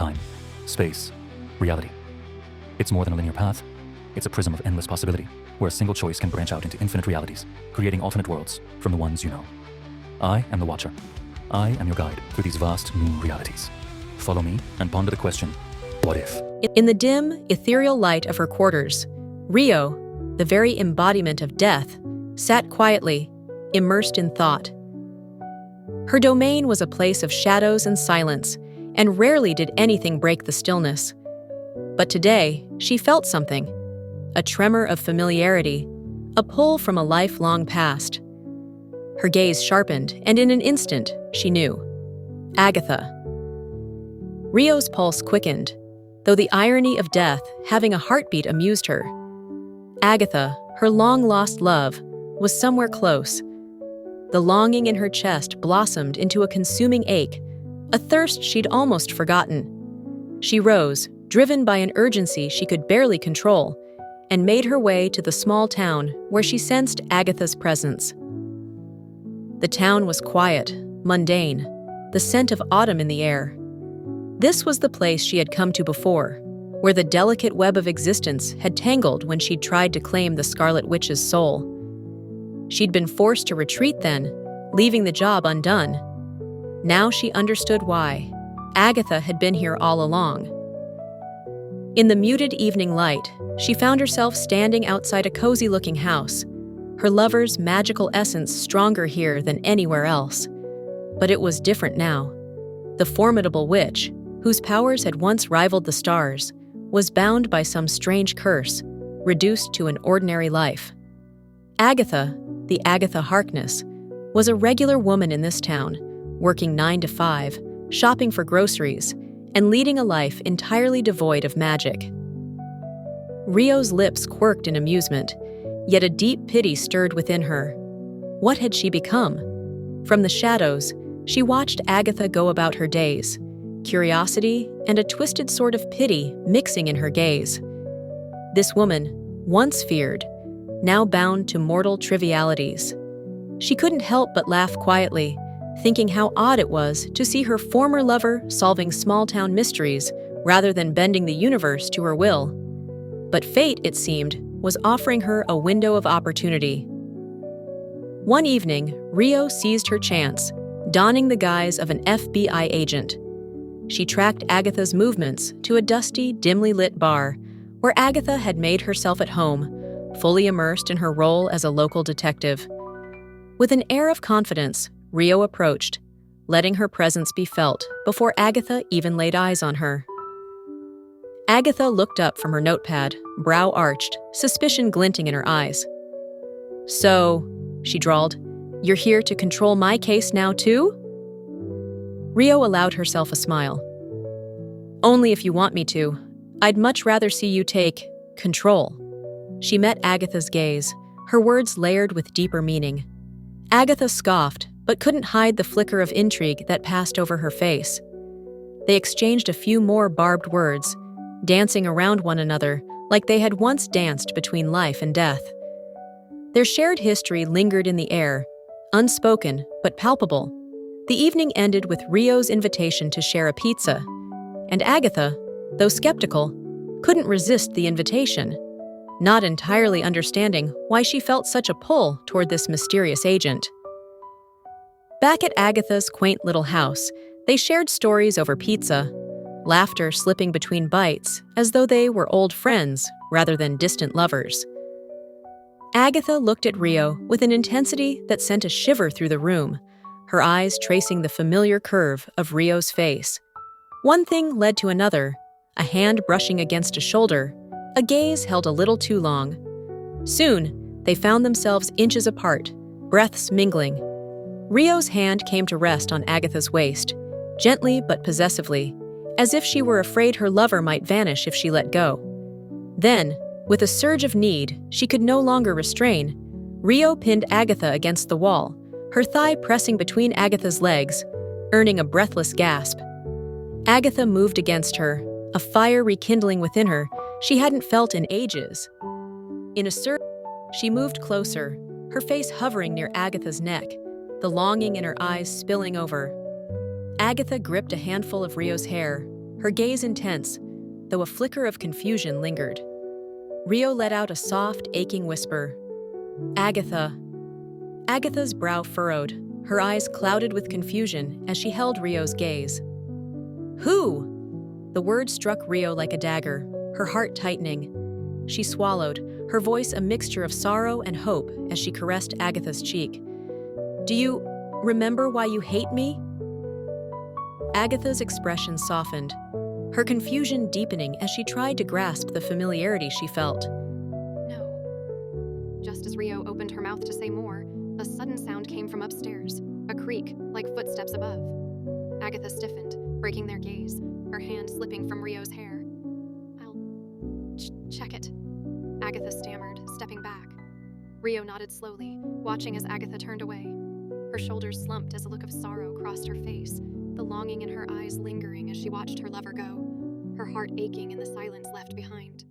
time, space, reality. It's more than a linear path. It's a prism of endless possibility, where a single choice can branch out into infinite realities, creating alternate worlds from the ones you know. I am the Watcher. I am your guide through these vast new realities. Follow me and ponder the question, what if? In the dim, ethereal light of her quarters, Rio, the very embodiment of death, sat quietly, immersed in thought. Her domain was a place of shadows and silence, and rarely did anything break the stillness. But today, she felt something, a tremor of familiarity, a pull from a lifelong past. Her gaze sharpened, and in an instant, she knew. Agatha. Rio's pulse quickened, though the irony of death having a heartbeat amused her. Agatha, her long-lost love, was somewhere close. The longing in her chest blossomed into a consuming ache, a thirst she'd almost forgotten. She rose, driven by an urgency she could barely control, and made her way to the small town where she sensed Agatha's presence. The town was quiet, mundane, the scent of autumn in the air. This was the place she had come to before, where the delicate web of existence had tangled when she'd tried to claim the Scarlet Witch's soul. She'd been forced to retreat then, leaving the job undone. Now she understood why. Agatha had been here all along. In the muted evening light, she found herself standing outside a cozy-looking house, her lover's magical essence stronger here than anywhere else. But it was different now. The formidable witch, whose powers had once rivaled the stars, was bound by some strange curse, reduced to an ordinary life. Agatha, the Agatha Harkness, was a regular woman in this town, working 9 to 5, shopping for groceries, and leading a life entirely devoid of magic. Rio's lips quirked in amusement, yet a deep pity stirred within her. What had she become? From the shadows, she watched Agatha go about her days, curiosity and a twisted sort of pity mixing in her gaze. This woman, once feared, now bound to mortal trivialities. She couldn't help but laugh quietly, thinking how odd it was to see her former lover solving small-town mysteries rather than bending the universe to her will. But fate, it seemed, was offering her a window of opportunity. One evening, Rio seized her chance, donning the guise of an FBI agent. She tracked Agatha's movements to a dusty, dimly lit bar, where Agatha had made herself at home, fully immersed in her role as a local detective. With an air of confidence, Rio approached, letting her presence be felt before Agatha even laid eyes on her. Agatha looked up from her notepad, brow arched, suspicion glinting in her eyes. "So," she drawled, "you're here to control my case now too?" Rio allowed herself a smile. "Only if you want me to. I'd much rather see you take control." She met Agatha's gaze, her words layered with deeper meaning. Agatha scoffed, but couldn't hide the flicker of intrigue that passed over her face. They exchanged a few more barbed words, dancing around one another like they had once danced between life and death. Their shared history lingered in the air, unspoken but palpable. The evening ended with Rio's invitation to share a pizza, and Agatha, though skeptical, couldn't resist the invitation, not entirely understanding why she felt such a pull toward this mysterious agent. Back at Agatha's quaint little house, they shared stories over pizza, laughter slipping between bites as though they were old friends rather than distant lovers. Agatha looked at Rio with an intensity that sent a shiver through the room, her eyes tracing the familiar curve of Rio's face. One thing led to another, a hand brushing against a shoulder, a gaze held a little too long. Soon, they found themselves inches apart, breaths mingling. Rio's hand came to rest on Agatha's waist, gently but possessively, as if she were afraid her lover might vanish if she let go. Then, with a surge of need she could no longer restrain, Rio pinned Agatha against the wall, her thigh pressing between Agatha's legs, earning a breathless gasp. Agatha moved against her, a fire rekindling within her she hadn't felt in ages. In a surge, she moved closer, her face hovering near Agatha's neck, the longing in her eyes spilling over. Agatha gripped a handful of Rio's hair, her gaze intense, though a flicker of confusion lingered. Rio let out a soft, aching whisper. Agatha. Agatha's brow furrowed, her eyes clouded with confusion as she held Rio's gaze. Who? The word struck Rio like a dagger, her heart tightening. She swallowed, her voice a mixture of sorrow and hope as she caressed Agatha's cheek. Do you remember why you hate me? Agatha's expression softened, her confusion deepening as she tried to grasp the familiarity she felt. No. Just as Rio opened her mouth to say more, a sudden sound came from upstairs, a creak, like footsteps above. Agatha stiffened, breaking their gaze, her hand slipping from Rio's hair. I'll check it, Agatha stammered, stepping back. Rio nodded slowly, watching as Agatha turned away. Her shoulders slumped as a look of sorrow crossed her face, the longing in her eyes lingering as she watched her lover go, her heart aching in the silence left behind.